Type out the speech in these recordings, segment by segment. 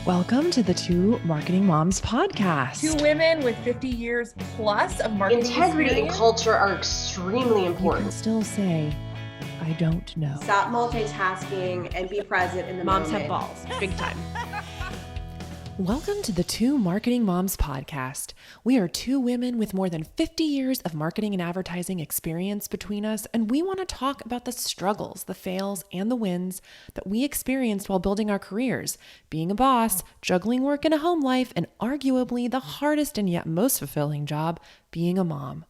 Welcome to the Two Marketing Moms podcast. Two women with 50 years plus of marketing Integrity experience. and culture are extremely You important. can still say, I don't know. Stop multitasking and be present in the Moms moment. have balls, big time. Welcome to the Two Marketing Moms podcast. We are two women with more than 50 years of marketing and advertising experience between us, and we want to talk about the struggles, the fails, and the wins that we experienced while building our careers, being a boss, juggling work and a home life, and arguably the hardest and yet most fulfilling job, being a mom.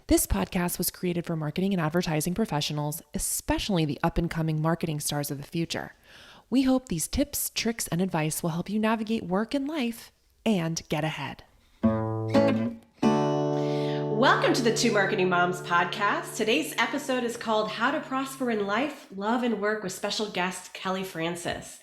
This podcast was created for marketing and advertising professionals, especially the up-and-coming marketing stars of the future. We hope these tips, tricks, and advice will help you navigate work and life and get ahead. Welcome to the Two Marketing Moms podcast. Today's episode is called How to Prosper in Life, Love, and Work with special guest Kelly Francis.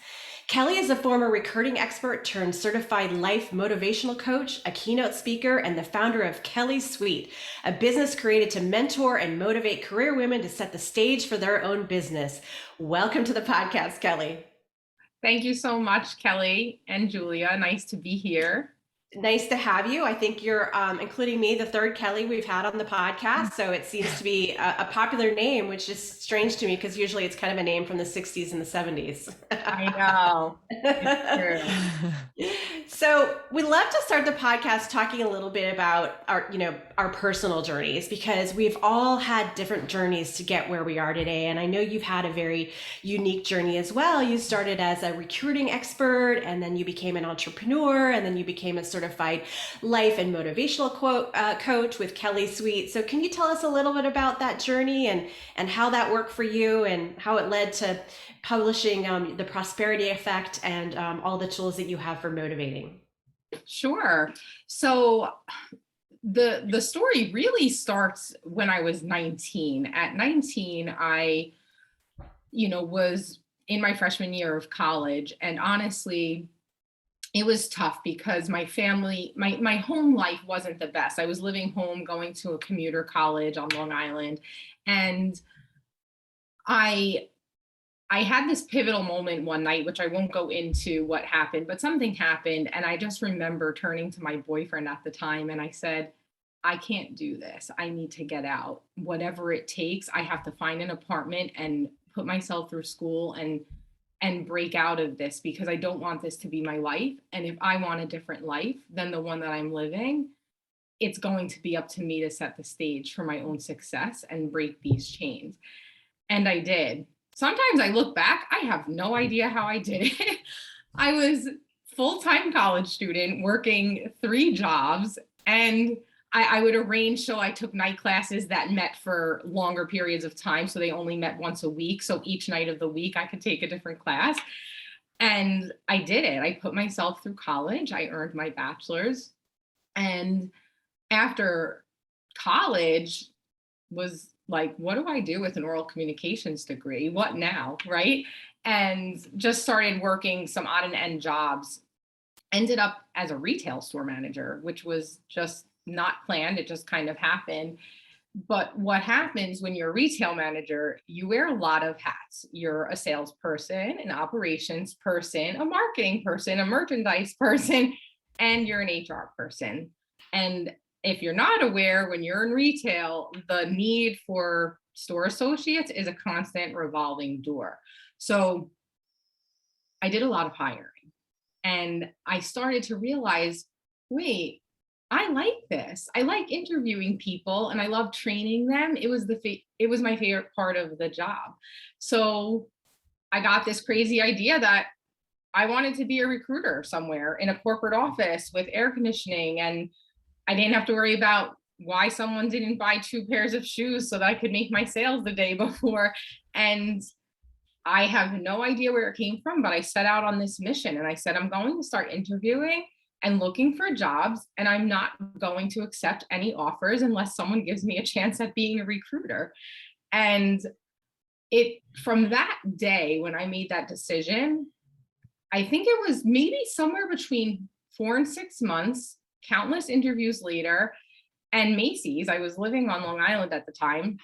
Kelly is a former recruiting expert turned certified life motivational coach, a keynote speaker, and the founder of kellySUITE, a business created to mentor and motivate career women to set the stage for their own business. Welcome to the podcast, Kelly. Thank you so much, Kelly and Julia. Nice to be here. Nice to have you. I think you're, including me, the third Kelly we've had on the podcast. So it seems to be a popular name, which is strange to me because usually it's kind of a name from the 60s and the 70s. I know. It's true. So we love to start the podcast talking a little bit about our personal journeys, because we've all had different journeys to get where we are today. And I know you've had a very unique journey as well. You started as a recruiting expert, and then you became an entrepreneur, and then you became a certified life and motivational coach with kellySUITE. So can you tell us a little bit about that journey and how that worked for you and how it led to publishing The Prosperity Effect and all the tools that you have for motivating? Sure. So the story really starts when I was 19. At 19, I, was in my freshman year of college, and honestly, it was tough because my family, my home life wasn't the best. I was living home, going to a commuter college on Long Island, and I had this pivotal moment one night, which I won't go into what happened, but something happened. And I just remember turning to my boyfriend at the time and I said, I can't do this. I need to get out. Whatever it takes, I have to find an apartment and put myself through school and break out of this, because I don't want this to be my life. And if I want a different life than the one that I'm living, it's going to be up to me to set the stage for my own success and break these chains. And I did. Sometimes I look back, I have no idea how I did it. I was full-time college student working 3 jobs, and I would arrange so I took night classes that met for longer periods of time. So they only met once a week. So each night of the week I could take a different class. And I did it. I put myself through college. I earned my bachelor's. And after college was like, what do I do with an oral communications degree? What now, right? And just started working some odd and end jobs. Ended up as a retail store manager, which was just not planned. It just kind of happened. But what happens when you're a retail manager, you wear a lot of hats. You're a salesperson, an operations person, a marketing person, a merchandise person, and you're an HR person. And if you're not aware, when you're in retail, the need for store associates is a constant revolving door. So I did a lot of hiring, and I started to realize, wait, I like this. I like interviewing people and I love training them. It was my favorite part of the job. So I got this crazy idea that I wanted to be a recruiter somewhere in a corporate office with air conditioning, and I didn't have to worry about why someone didn't buy 2 pairs of shoes so that I could make my sales the day before. And I have no idea where it came from, but I set out on this mission and I said, I'm going to start interviewing and looking for jobs, and I'm not going to accept any offers unless someone gives me a chance at being a recruiter. And from that day, when I made that decision, I think it was maybe somewhere between 4 and 6 months, countless interviews later, and Macy's, I was living on Long Island at the time.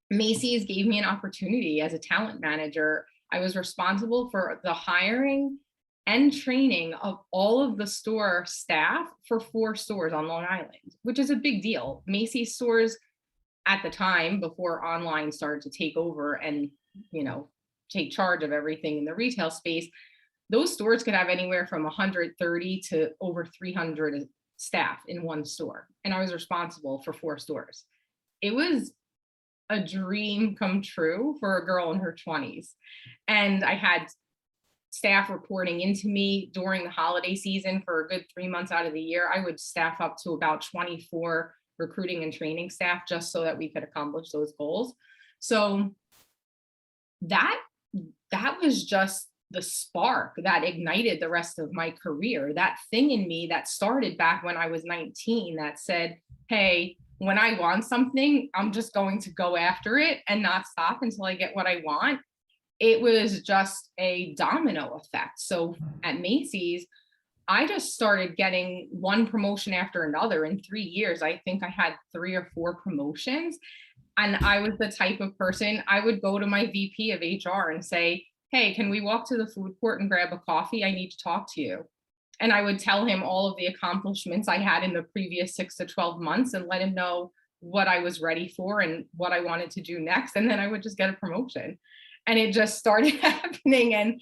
Macy's gave me an opportunity as a talent manager. I was responsible for the hiring and training of all of the store staff for 4 stores on Long Island, which is a big deal. Macy's stores at the time, before online started to take over and, you know, take charge of everything in the retail space, those stores could have anywhere from 130 to over 300 staff in one store. And I was responsible for 4 stores. It was a dream come true for a girl in her 20s. And I had staff reporting into me during the holiday season for a good 3 months out of the year. I would staff up to about 24 recruiting and training staff just so that we could accomplish those goals. So that was just the spark that ignited the rest of my career. That thing in me that started back when I was 19 that said, hey, when I want something, I'm just going to go after it and not stop until I get what I want. It was just a domino effect. So at Macy's, I just started getting one promotion after another. In 3 years, I think I had 3 or 4 promotions. And I was the type of person, I would go to my VP of HR and say, hey, can we walk to the food court and grab a coffee? I need to talk to you. And I would tell him all of the accomplishments I had in the previous 6 to 12 months and let him know what I was ready for and what I wanted to do next. And then I would just get a promotion. And it just started happening.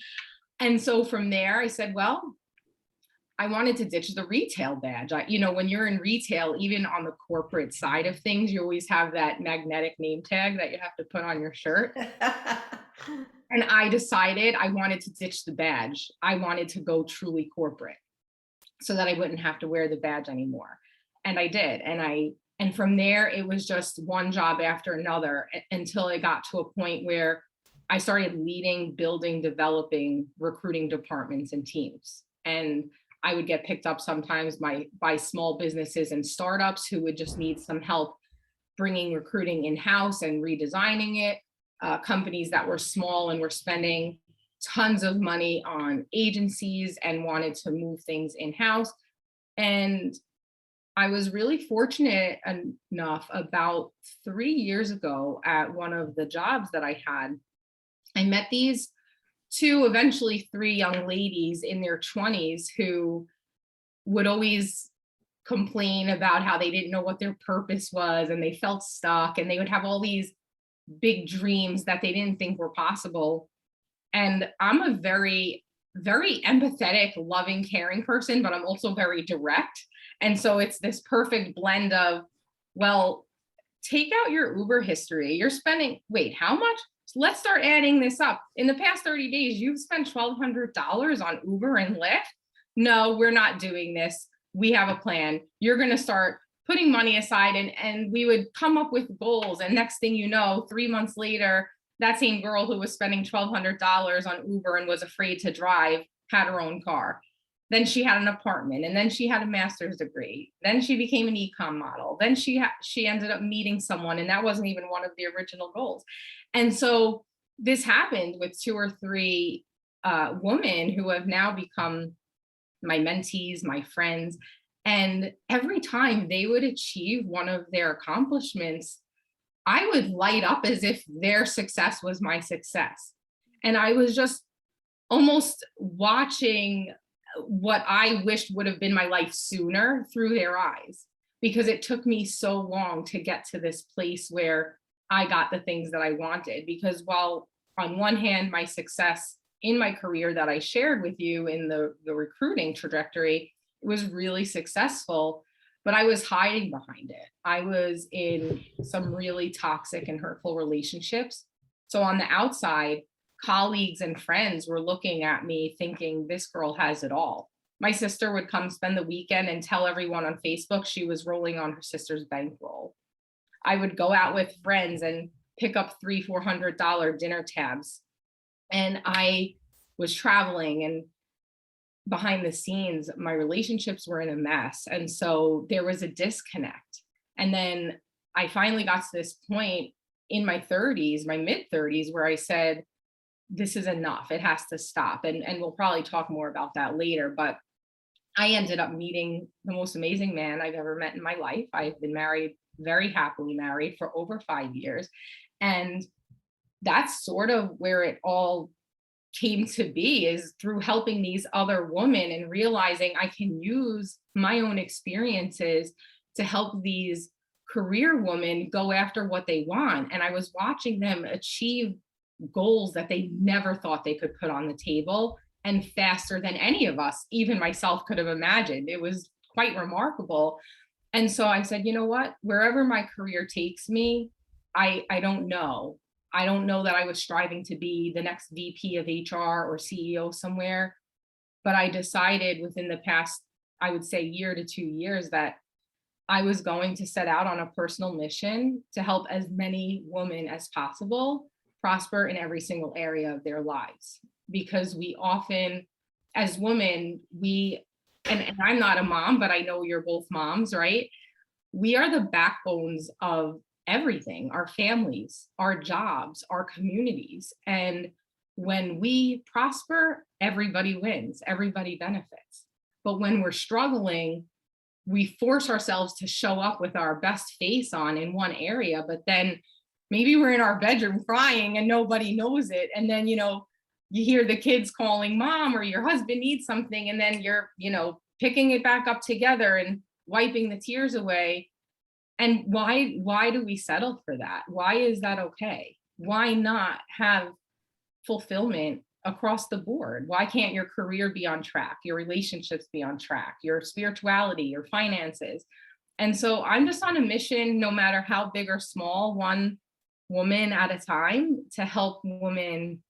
And so from there, I said, well, I wanted to ditch the retail badge. When you're in retail, even on the corporate side of things, you always have that magnetic name tag that you have to put on your shirt. And I decided I wanted to ditch the badge. I wanted to go truly corporate so that I wouldn't have to wear the badge anymore. And I did. And from there, it was just one job after another until it got to a point where I started leading, building, developing recruiting departments and teams. And I would get picked up sometimes by small businesses and startups who would just need some help bringing recruiting in-house and redesigning it. Companies that were small and were spending tons of money on agencies and wanted to move things in-house. And I was really fortunate enough about 3 years ago at one of the jobs that I had. I met these 2, eventually 3 young ladies in their 20s who would always complain about how they didn't know what their purpose was and they felt stuck, and they would have all these big dreams that they didn't think were possible. And I'm a very, very empathetic, loving, caring person, but I'm also very direct. And so it's this perfect blend of, well, take out your Uber history. You're spending, wait, how much? Let's start adding this up. In the past 30 days, you've spent $1,200 on Uber and Lyft. No, we're not doing this. We have a plan. You're going to start putting money aside, and we would come up with goals. And next thing you know, 3 months later, that same girl who was spending $1,200 on Uber and was afraid to drive had her own car. Then she had an apartment, and then she had a master's degree. Then she became an e-com model. Then she ended up meeting someone, and that wasn't even one of the original goals. And so this happened with 2 or 3 women who have now become my mentees, my friends. And every time they would achieve one of their accomplishments, I would light up as if their success was my success. And I was just almost watching what I wished would have been my life sooner through their eyes, because it took me so long to get to this place where I got the things that I wanted. Because while on one hand, my success in my career that I shared with you in the recruiting trajectory was really successful, but I was hiding behind it. I was in some really toxic and hurtful relationships. So on the outside, colleagues and friends were looking at me thinking, this girl has it all. My sister would come spend the weekend and tell everyone on Facebook she was rolling on her sister's bankroll. I would go out with friends and pick up $300-400 dinner tabs. And I was traveling, and behind the scenes, my relationships were in a mess. And so there was a disconnect. And then I finally got to this point in my 30s, my mid 30s, where I said, this is enough. It has to stop. And we'll probably talk more about that later. But I ended up meeting the most amazing man I've ever met in my life. I've been married, very happily married, for over 5 years. And that's sort of where it all came to be is through helping these other women and realizing I can use my own experiences to help these career women go after what they want. And I was watching them achieve goals that they never thought they could put on the table, and faster than any of us, even myself, could have imagined. It was quite remarkable. And so I said, you know what, wherever my career takes me, I don't know. I don't know that I was striving to be the next VP of HR or CEO somewhere, but I decided within the past, I would say, year to 2 years, that I was going to set out on a personal mission to help as many women as possible prosper in every single area of their lives. Because we often, as women, and I'm not a mom, but I know you're both moms, right? We are the backbones of everything, our families, our jobs, our communities. And when we prosper, everybody wins, everybody benefits. But when we're struggling, we force ourselves to show up with our best face on in one area, but then maybe we're in our bedroom crying and nobody knows it. And then, you hear the kids calling mom, or your husband needs something, and then you're, picking it back up together and wiping the tears away. And why do we settle for that? Why is that okay? Why not have fulfillment across the board? Why can't your career be on track, your relationships be on track, your spirituality, your finances? And so I'm just on a mission, no matter how big or small, one woman at a time, to help women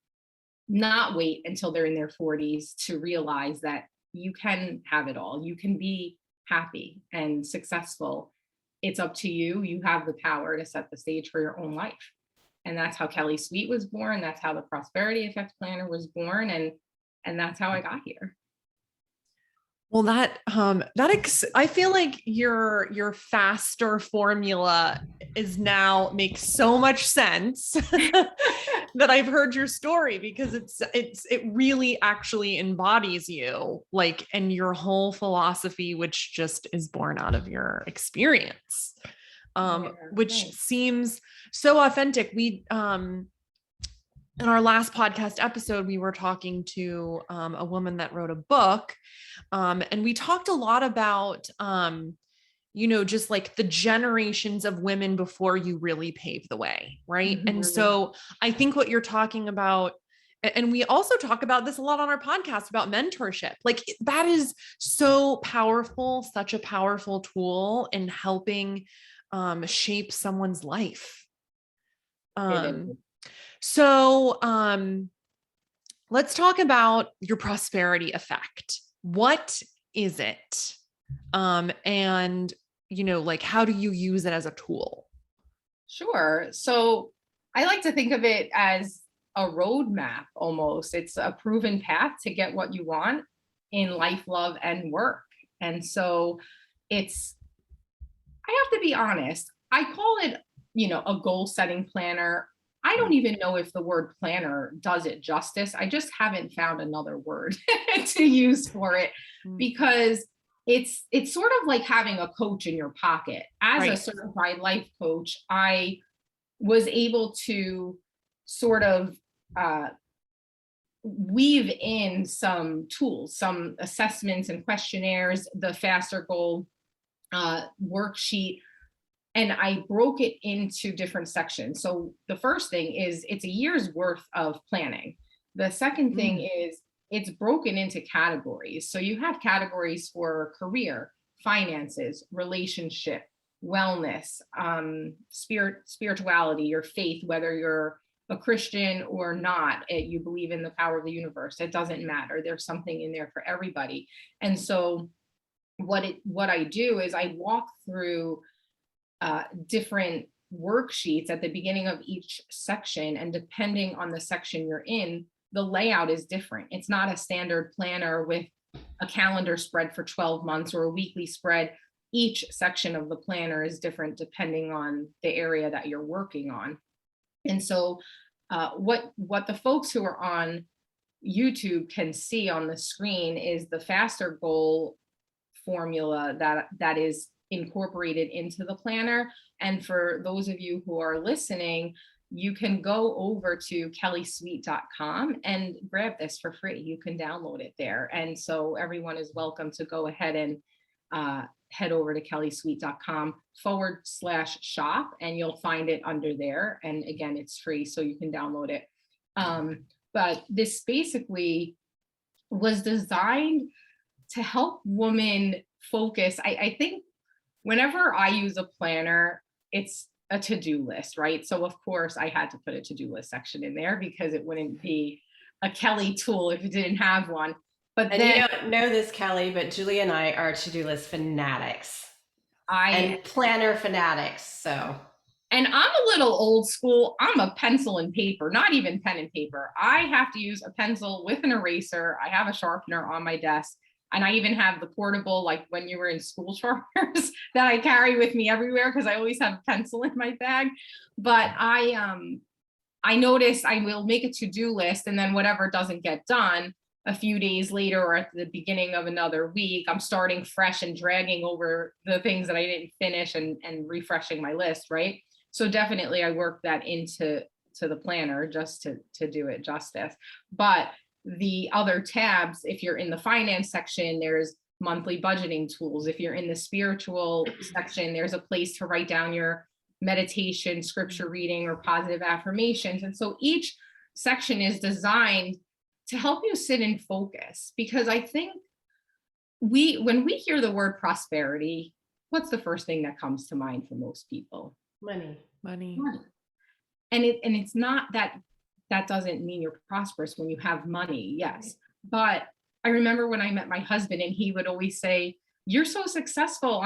not wait until they're in their 40s to realize that you can have it all. You can be happy and successful. It's up to you. You have the power to set the stage for your own life. And that's how kellySUITE was born. That's how the Prosperity Effect Planner was born. And that's how I got here. Well, I feel like your faster formula makes so much sense that I've heard your story, because it really actually embodies you, like, and your whole philosophy, which just is born out of your experience, which seems so authentic. In our last podcast episode, we were talking to a woman that wrote a book, and we talked a lot about, just like the generations of women before you really pave the way, right? Mm-hmm. And so I think what you're talking about, and we also talk about this a lot on our podcast about mentorship, like that is so powerful, such a powerful tool in helping shape someone's life. So let's talk about your prosperity effect. What is it? And, like, how do you use it as a tool? Sure. So I like to think of it as a roadmap almost. It's a proven path to get what you want in life, love, and work. And so I have to be honest, I call it, a goal setting planner. I don't even know if the word planner does it justice. I just haven't found another word to use for it, because it's sort of like having a coach in your pocket. As a certified life coach, I was able to sort of weave in some tools, some assessments and questionnaires, the faster goal worksheet, and I broke it into different sections. So the first thing is it's a year's worth of planning. The second thing is it's broken into categories. So you have categories for career, finances, relationship, wellness, spirituality, your faith, whether you're a Christian or not, you believe in the power of the universe. It doesn't matter. There's something in there for everybody. And so what I do is I walk through different worksheets at the beginning of each section, and depending on the section you're in, the layout is different. It's not a standard planner with a calendar spread for 12 months or a weekly spread. Each section of the planner is different depending on the area that you're working on. And so what the folks who are on YouTube can see on the screen is the faster goal formula that is incorporated into the planner. And for those of you who are listening, you can go over to kellysuite.com and grab this for free. You can download it there. And so everyone is welcome to go ahead and head over to kellysuite.com/shop, and you'll find it under there. And again, it's free, so you can download it. But this basically was designed to help women focus. I think whenever I use a planner, it's a to-do list, right? So of course I had to put a to-do list section in there because it wouldn't be a Kelly tool if it didn't have one. But And then you don't know this, Kelly, but Julie and I are to-do list fanatics and planner fanatics. So, and I'm a little old school. I'm a pencil and paper, not even pen and paper. I have to use a pencil with an eraser. I have a sharpener on my desk. And I even have the portable, like when you were in school sharpeners that I carry with me everywhere because I always have a pencil in my bag. But I noticed I will make a to-do list, and then whatever doesn't get done a few days later or at the beginning of another week, I'm starting fresh and dragging over the things that I didn't finish and refreshing my list, right? So definitely I work that into the planner just to do it justice. But the other tabs, if you're in the finance section, there's monthly budgeting tools. If you're in the spiritual section, there's a place to write down your meditation, scripture reading, or positive affirmations. And so each section is designed to help you sit in focus, because I think when we hear the word prosperity, what's the first thing that comes to mind for most people? money. Money. And it's not that doesn't mean you're prosperous when you have money. Yes. But I remember when I met my husband, and he would always say, "You're so successful.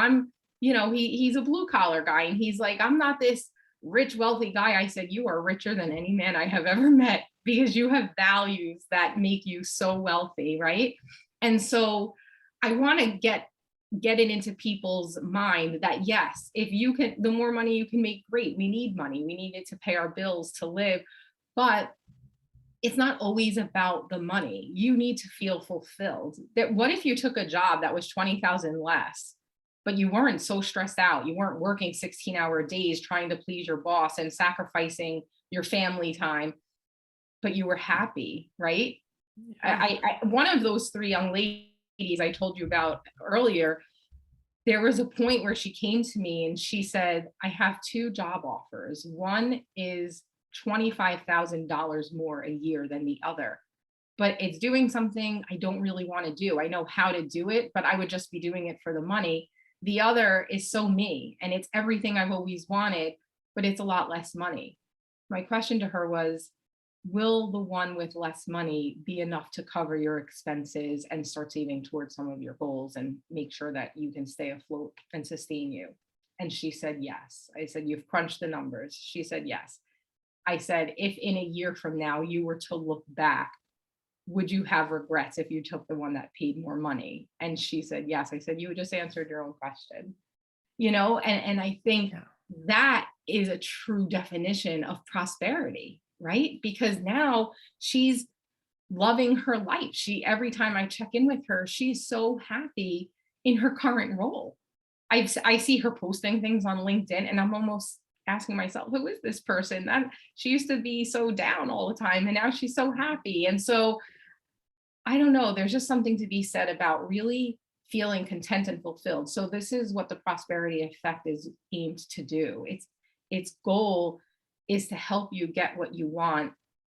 He's a blue collar guy." And he's like, "I'm not this rich, wealthy guy." I said, "You are richer than any man I have ever met, because you have values that make you so wealthy." Right. And so I want to get it into people's mind that yes, if you can, the more money you can make, great. We need money. We need it to pay our bills, to live. But it's not always about the money. You need to feel fulfilled. That what if you took a job that was 20,000 less, but you weren't so stressed out? You weren't working 16-hour days trying to please your boss and sacrificing your family time, but you were happy, right? I one of those three young ladies I told you about earlier, there was a point where she came to me and she said, "I have two job offers. One is $25,000 more a year than the other, but it's doing something I don't really want to do. I know how to do it, but I would just be doing it for the money. The other is so me, and it's everything I've always wanted, but it's a lot less money." My question to her was, will the one with less money be enough to cover your expenses and start saving towards some of your goals and make sure that you can stay afloat and sustain you? And she said, yes. I said, "You've crunched the numbers?" She said, yes. I said, "If in a year from now you were to look back, would you have regrets if you took the one that paid more money?" And she said, yes. I said, "You just answered your own question." And I think that is a true definition of prosperity, right? Because now she's loving her life. Every time I check in with her, she's so happy in her current role. I see her posting things on LinkedIn, and I'm almost asking myself, who is this person? That she used to be so down all the time, and now she's so happy. And so I don't know, there's just something to be said about really feeling content and fulfilled. So this is what the prosperity effect is aimed to do. Its goal is to help you get what you want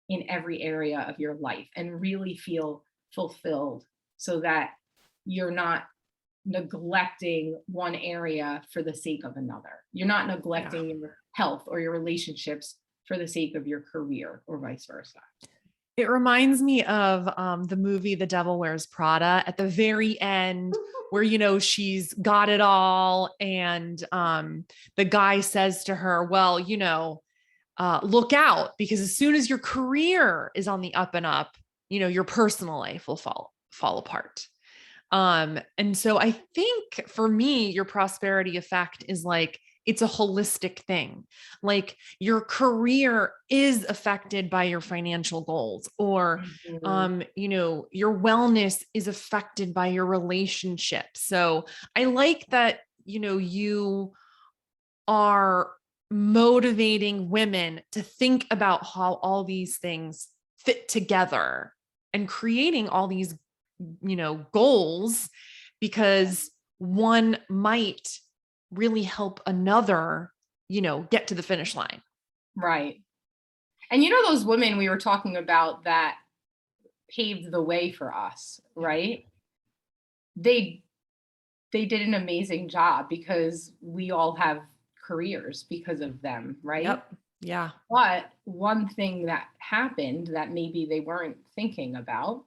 in every area of your life and really feel fulfilled, so that you're not neglecting one area for the sake of another. You're not neglecting your health or your relationships for the sake of your career, or vice versa. It reminds me of the movie The Devil Wears Prada at the very end, where, she's got it all. And the guy says to her, "Well, look out, because as soon as your career is on the up and up, your personal life will fall apart." And so I think for me, your prosperity effect is like, it's a holistic thing. Like your career is affected by your financial goals, or, your wellness is affected by your relationship. So I like that, you are motivating women to think about how all these things fit together and creating all these, goals, because one might really help another, get to the finish line. Right. And those women we were talking about that paved the way for us, right? They did an amazing job because we all have careers because of them, right? Yep. Yeah. But one thing that happened that maybe they weren't thinking about,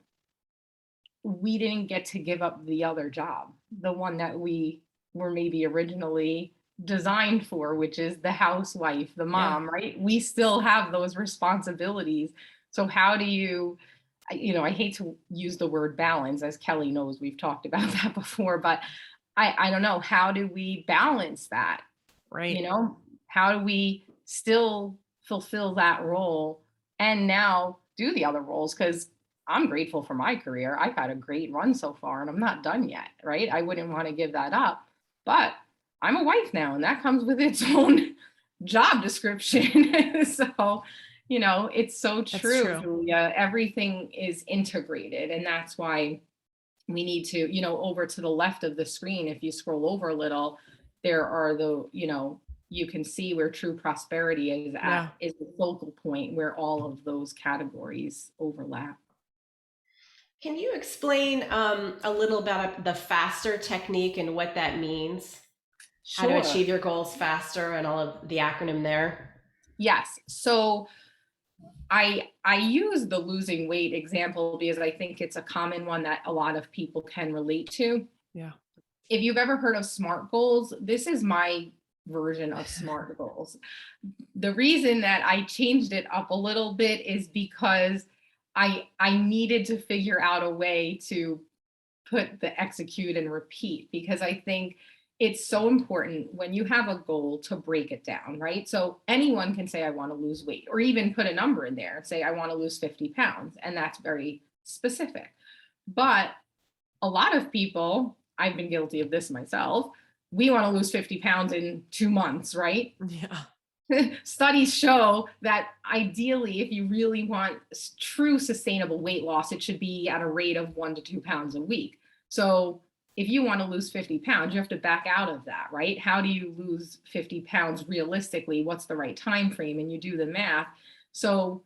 we didn't get to give up the other job, the one that we were maybe originally designed for, which is the housewife, the mom, right? We still have those responsibilities. So how do you, I hate to use the word balance, as Kelly knows, we've talked about that before, but I don't know, how do we balance that? Right. How do we still fulfill that role and now do the other roles? Because I'm grateful for my career. I've had a great run so far and I'm not done yet, right? I wouldn't want to give that up, but I'm a wife now and that comes with its own job description. So, it's so true, Julia. Everything is integrated. And that's why we need to, over to the left of the screen, if you scroll over a little, there are you can see where true prosperity is is the focal point where all of those categories overlap. Can you explain a little about the FASTER technique and what that means? Sure. How to achieve your goals faster and all of the acronym there? Yes. So I use the losing weight example because I think it's a common one that a lot of people can relate to. Yeah. If you've ever heard of SMART goals, this is my version of SMART goals. The reason that I changed it up a little bit is because I needed to figure out a way to put the execute and repeat, because I think it's so important when you have a goal to break it down, right? So anyone can say, I want to lose weight, or even put a number in there and say, I want to lose 50 pounds. And that's very specific. But a lot of people, I've been guilty of this myself, we want to lose 50 pounds in 2 months, right? Yeah. Studies show that ideally, if you really want true sustainable weight loss, it should be at a rate of 1 to 2 pounds a week. So if you want to lose 50 pounds, you have to back out of that, right? How do you lose 50 pounds realistically? What's the right time frame? And you do the math. So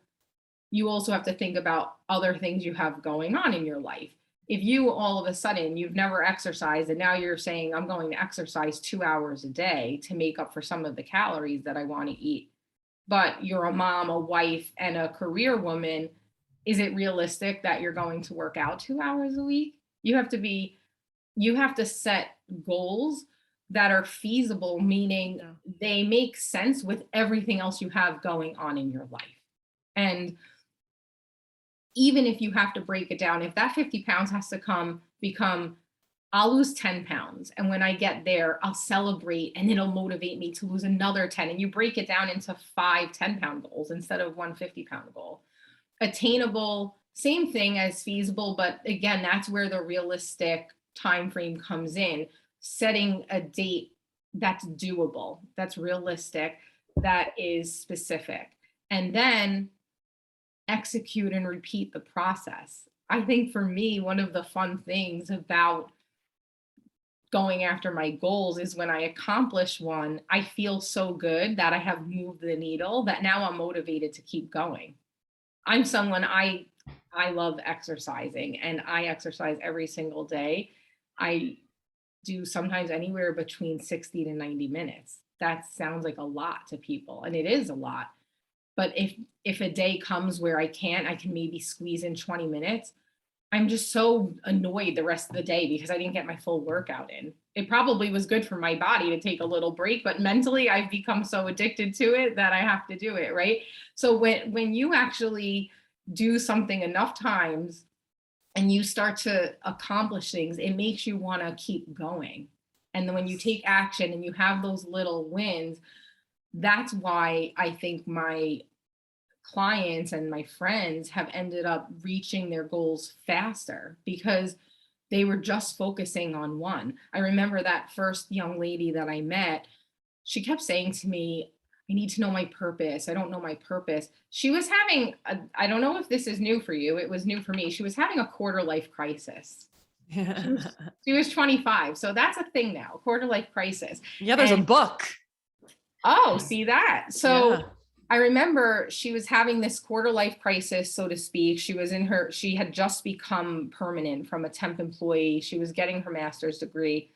you also have to think about other things you have going on in your life. If you all of a sudden, you've never exercised and now you're saying, I'm going to exercise 2 hours a day to make up for some of the calories that I want to eat, but you're a mom, a wife, and a career woman, is it realistic that you're going to work out 2 hours a week? You have to set goals that are feasible, meaning they make sense with everything else you have going on in your life. And even if you have to break it down, if that 50 pounds has to become, I'll lose 10 pounds. And when I get there, I'll celebrate and it'll motivate me to lose another 10. And you break it down into 5 10-pound goals instead of one 50-pound goal. Attainable, same thing as feasible. But again, that's where the realistic time frame comes in. Setting a date that's doable, that's realistic, that is specific. And then execute and repeat the process. I think for me, one of the fun things about going after my goals is when I accomplish one, I feel so good that I have moved the needle that now I'm motivated to keep going. I'm someone, I love exercising and I exercise every single day. I do sometimes anywhere between 60 to 90 minutes. That sounds like a lot to people, and it is a lot. But if a day comes where I can maybe squeeze in 20 minutes, I'm just so annoyed the rest of the day because I didn't get my full workout in. It probably was good for my body to take a little break, but mentally I've become so addicted to it that I have to do it, right? So when you actually do something enough times and you start to accomplish things, it makes you want to keep going. And then when you take action and you have those little wins, that's why I think my clients and my friends have ended up reaching their goals faster because they were just focusing on one. I remember that first young lady that I met, she kept saying to me, I need to know my purpose. I don't know my purpose. She was having, I don't know if this is new for you. It was new for me. She was having a quarter life crisis. She was 25. So that's a thing now, quarter life crisis. Yeah, there's a book. Oh, see that. So Yeah. I remember she was having this quarter life crisis, so to speak. She had just become permanent from a temp employee. She was getting her master's degree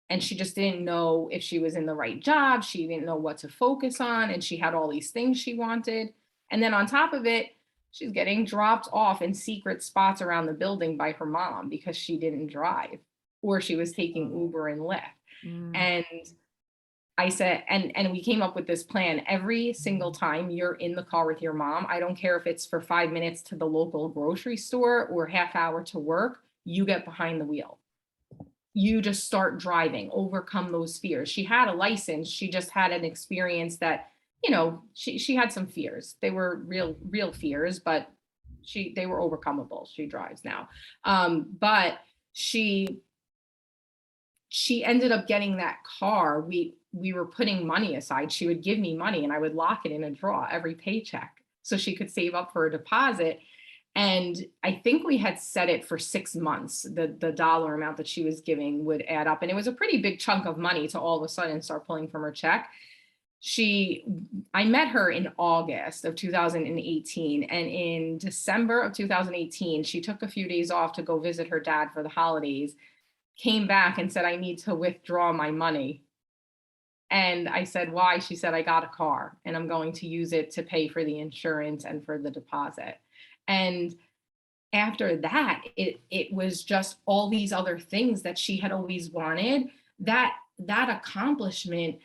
and she just didn't know if she was in the right job. She didn't know what to focus on. And she had all these things she wanted. And then on top of it, she's getting dropped off in secret spots around the building by her mom because she didn't drive, or she was taking Uber and Lyft. And I said, and we came up with this plan. Every single time you're in the car with your mom, I don't care if it's for 5 minutes to the local grocery store or half hour to work, you get behind the wheel. You just start driving, overcome those fears. She had a license. She just had an experience that, you know, she had some fears. They were real fears, but they were overcomeable. She drives now. But she ended up getting that car. We were putting money aside. She would give me money and I would lock it in a drawer every paycheck so she could save up for a deposit. And I think we had set it for 6 months. The dollar amount that she was giving would add up. And it was a pretty big chunk of money to all of a sudden start pulling from her check. I met her in August of 2018. And in December of 2018, she took a few days off to go visit her dad for the holidays, came back and said, I need to withdraw my money. And I said, why? She said, I got a car and I'm going to use it to pay for the insurance and for the deposit. And after that, it was just all these other things that she had always wanted. That accomplishment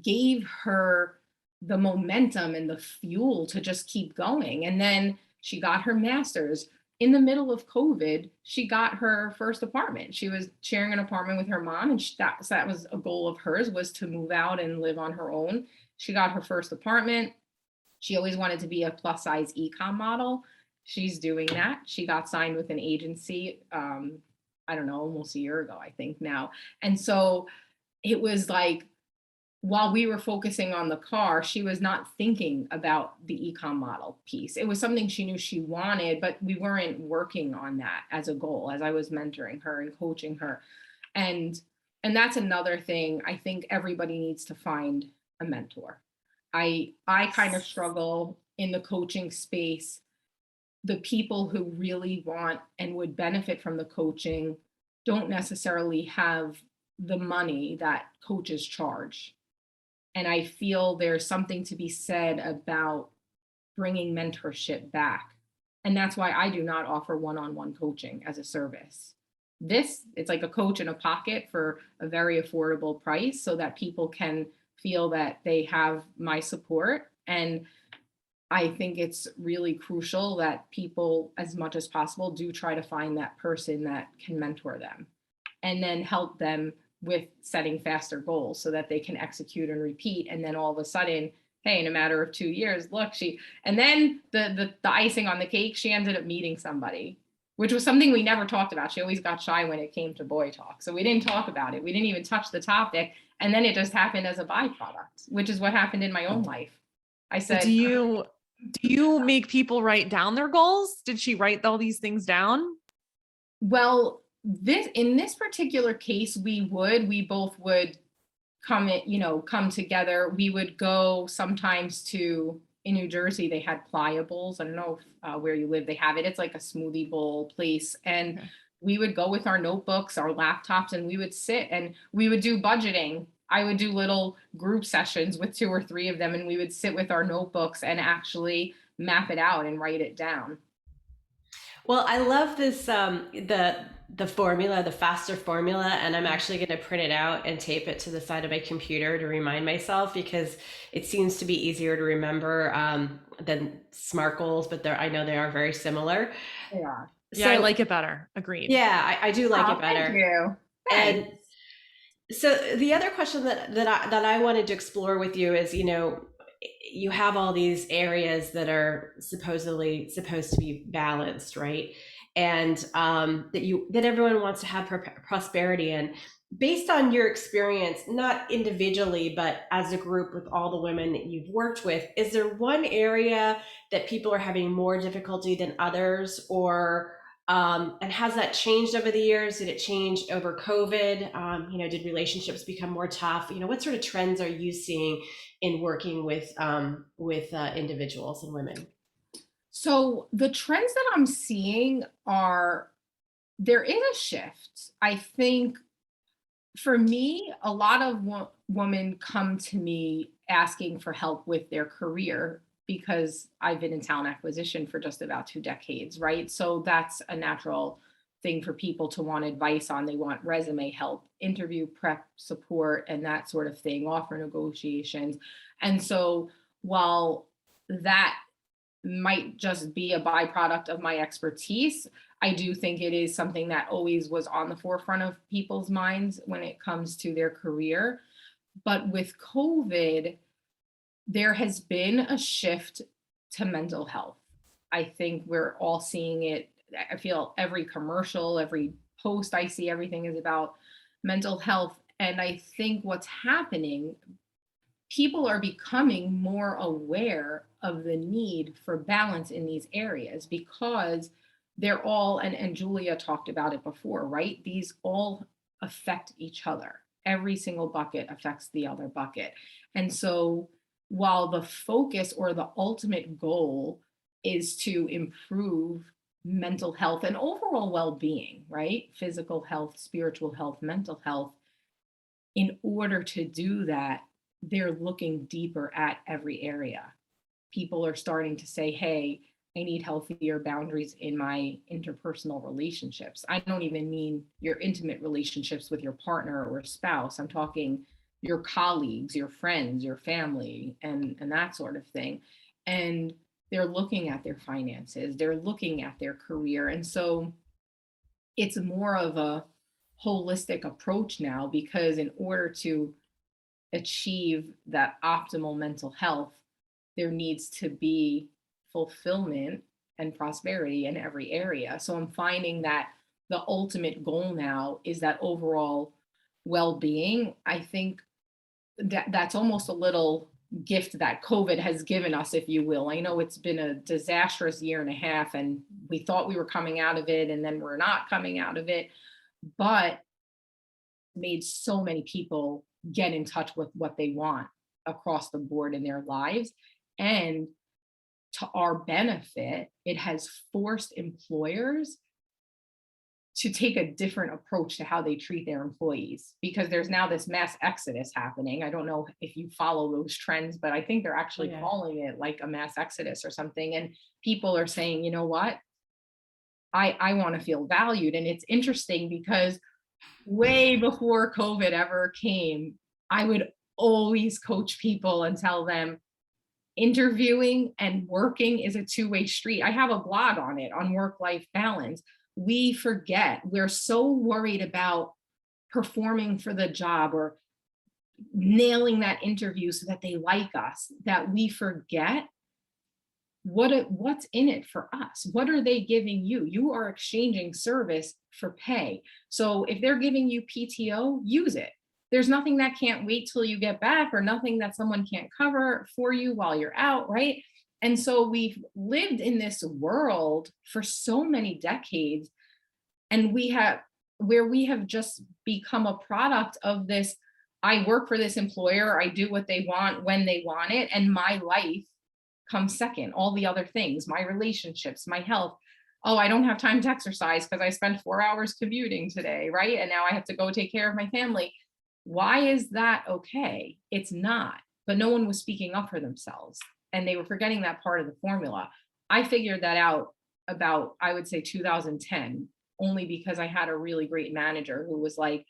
gave her the momentum and the fuel to just keep going. And then she got her master's. In the middle of COVID, she got her first apartment. She was sharing an apartment with her mom, and that was a goal of hers, was to move out and live on her own. She got her first apartment. She always wanted to be a plus size e-com model. She's doing that. She got signed with an agency, I don't know, almost a year ago, I think now. And so it was like, while we were focusing on the car, she was not thinking about the e-com model piece. It was something she knew she wanted, but we weren't working on that as a goal, as I was mentoring her and coaching her. And that's another thing. I think everybody needs to find a mentor. I kind of struggle in the coaching space. The people who really want and would benefit from the coaching don't necessarily have the money that coaches charge. And I feel there's something to be said about bringing mentorship back. And that's why I do not offer one-on-one coaching as a service. It's like a coach in a pocket for a very affordable price so that people can feel that they have my support. And I think it's really crucial that people, as much as possible, do try to find that person that can mentor them and then help them with setting faster goals so that they can execute and repeat. And then all of a sudden, hey, in a matter of 2 years, look, and then the icing on the cake, she ended up meeting somebody, which was something we never talked about. She always got shy when it came to boy talk. So we didn't talk about it. We didn't even touch the topic. And then it just happened as a byproduct, which is what happened in my own life. I said, do you make people write down their goals? Did she write all these things down? Well, in this particular case, we both would come together. We would go sometimes in New Jersey, they had Pliables. I don't know if, where you live, they have it. It's like a smoothie bowl place. And we would go with our notebooks, our laptops, and we would sit and we would do budgeting. I would do little group sessions with 2 or 3 of them, and we would sit with our notebooks and actually map it out and write it down. Well, I love this, the formula, the faster formula, and I'm actually going to print it out and tape it to the side of my computer to remind myself, because it seems to be easier to remember than SMART goals, but I know they are very similar. Yeah. Yeah, I like it better. Agreed. Yeah, I do like it better. Thank you. And so the other question that I wanted to explore with you is, you have all these areas that are supposedly supposed to be balanced, right? And that everyone wants to have prosperity in. based on your experience, not individually, but as a group with all the women that you've worked with, is there one area that people are having more difficulty than others, or and has that changed over the years? Did it change over COVID? Did relationships become more tough? What sort of trends are you seeing in working with individuals and women? So the trends that I'm seeing are, there is a shift. I think for me, a lot of women come to me asking for help with their career because I've been in talent acquisition for just about 2 decades, right? So that's a natural thing for people to want advice on. They want resume help, interview prep support, and that sort of thing, offer negotiations. And so while that might just be a byproduct of my expertise, I do think it is something that always was on the forefront of people's minds when it comes to their career. But with COVID, there has been a shift to mental health. I think we're all seeing it. I feel every commercial, every post I see, everything is about mental health. And I think what's happening, people are becoming more aware of the need for balance in these areas because they're all, and Julia talked about it before, right? These all affect each other. Every single bucket affects the other bucket. And so while the focus or the ultimate goal is to improve mental health and overall well-being, right? Physical health, spiritual health, mental health, in order to do that, they're looking deeper at every area. People are starting to say, hey, I need healthier boundaries in my interpersonal relationships. I don't even mean your intimate relationships with your partner or spouse. I'm talking your colleagues, your friends, your family, and that sort of thing. And they're looking at their finances, they're looking at their career. And so it's more of a holistic approach now, because in order to achieve that optimal mental health, there needs to be fulfillment and prosperity in every area. So I'm finding that the ultimate goal now is that overall well-being. I think that that's almost a little gift that COVID has given us, if you will. I know it's been a disastrous year and a half, and we thought we were coming out of it, and then we're not coming out of it, but made so many people get in touch with what they want across the board in their lives. And to our benefit, it has forced employers to take a different approach to how they treat their employees, because there's now this mass exodus happening. I don't know if you follow those trends, but I think they're actually calling it like a mass exodus or something. And people are saying, you know what? I want to feel valued. And it's interesting because way before COVID ever came, I would always coach people and tell them interviewing and working is a two-way street. I have a blog on it, on work-life balance. We forget, we're so worried about performing for the job or nailing that interview so that they like us, that we forget what's in it for us. What are they giving you? You are exchanging service for pay. So if they're giving you PTO, use it. There's nothing that can't wait till you get back, or nothing that someone can't cover for you while you're out, right? And so we've lived in this world for so many decades, and we have just become a product of this. I work for this employer, I do what they want when they want it, and my life comes second. All the other things, my relationships, my health. Oh, I don't have time to exercise because I spent 4 hours commuting today, right? And now I have to go take care of my family. Why is that okay? It's not. But no one was speaking up for themselves, and they were forgetting that part of the formula. I figured that out about, I would say, 2010, only because I had a really great manager who was like,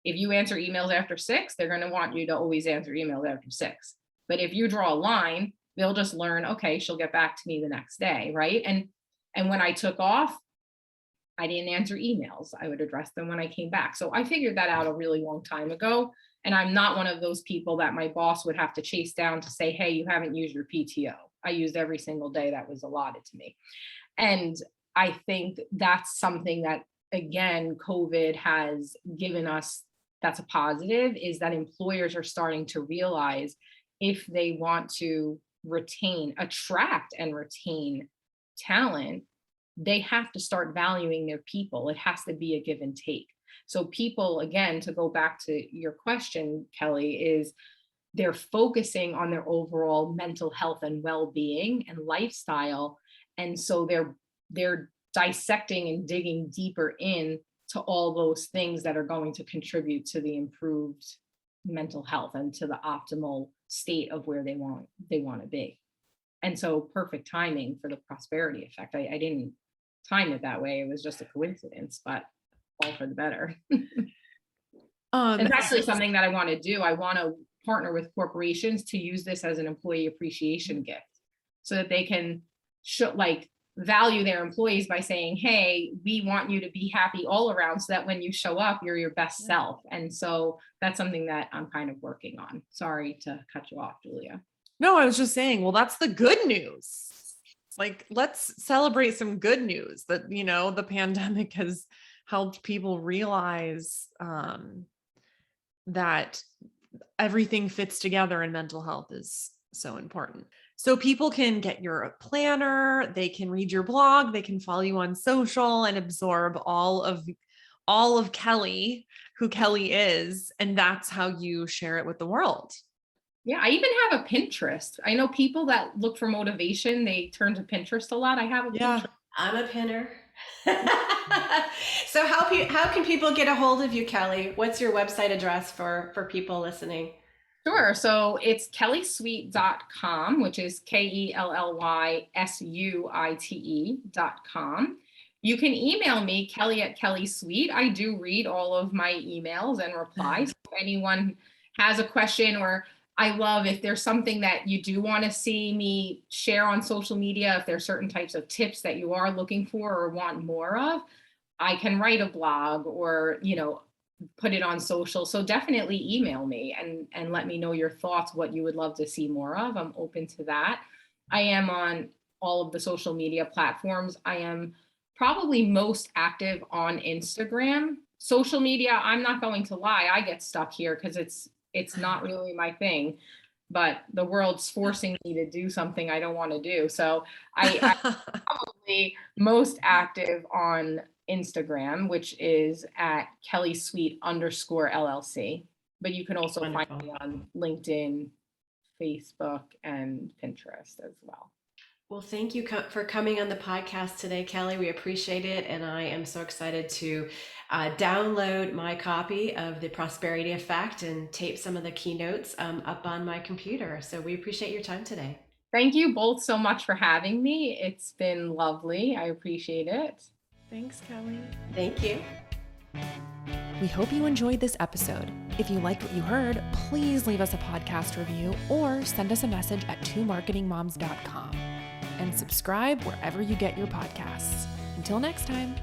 if you answer emails after 6, they're going to want you to always answer emails after 6. But if you draw a line, they'll just learn, okay, she'll get back to me the next day, right? And when I took off, I didn't answer emails. I would address them when I came back. So I figured that out a really long time ago. And I'm not one of those people that my boss would have to chase down to say, hey, you haven't used your PTO. I used every single day that was allotted to me. And I think that's something that, again, COVID has given us that's a positive is that employers are starting to realize if they want to attract and retain talent, they have to start valuing their people. It has to be a give and take. So people, again, to go back to your question, Kelly, is they're focusing on their overall mental health and well-being and lifestyle. And so they're dissecting and digging deeper in to all those things that are going to contribute to the improved mental health and to the optimal state of where they want to be. And so perfect timing for the prosperity effect. I didn't time it that way. It was just a coincidence, but all for the better. It's actually something that I want to do. I want to partner with corporations to use this as an employee appreciation gift so that they can value their employees by saying, hey, we want you to be happy all around so that when you show up, you're your best self. And so that's something that I'm kind of working on. Sorry to cut you off, Julia. No, I was just saying, well, that's the good news. Like, let's celebrate some good news that, the pandemic has helped people realize that everything fits together and mental health is so important. So people can get your planner, they can read your blog, they can follow you on social and absorb all of Kelly, who Kelly is. And that's how you share it with the world. Yeah, I even have a Pinterest. I know people that look for motivation, they turn to Pinterest a lot. I have a Pinterest. I'm a pinner. So how can people get a hold of you, Kelly? What's your website address for people listening? Sure. So it's kellysuite.com, which is KELLYSUITE.com. You can email me, Kelly at kellySUITE. I do read all of my emails and reply. So if anyone has a question, or I love if there's something that you do want to see me share on social media, if there's certain types of tips that you are looking for or want more of, I can write a blog or, put it on social. So definitely email me and let me know your thoughts, what you would love to see more of. I'm open to that. I am on all of the social media platforms. I am probably most active on Instagram. Social media, I'm not going to lie, I get stuck here because it's not really my thing, but the world's forcing me to do something I don't want to do. So I'm probably most active on Instagram, which is at kellysuite_LLC. But you can also find me on LinkedIn, Facebook, and Pinterest as well. Well, thank you for coming on the podcast today, Kelly. We appreciate it. And I am so excited to download my copy of The Prosperity Effect and tape some of the keynotes up on my computer. So we appreciate your time today. Thank you both so much for having me. It's been lovely. I appreciate it. Thanks, Kelly. Thank you. We hope you enjoyed this episode. If you liked what you heard, please leave us a podcast review or send us a message at twomarketingmoms.com. And subscribe wherever you get your podcasts. Until next time.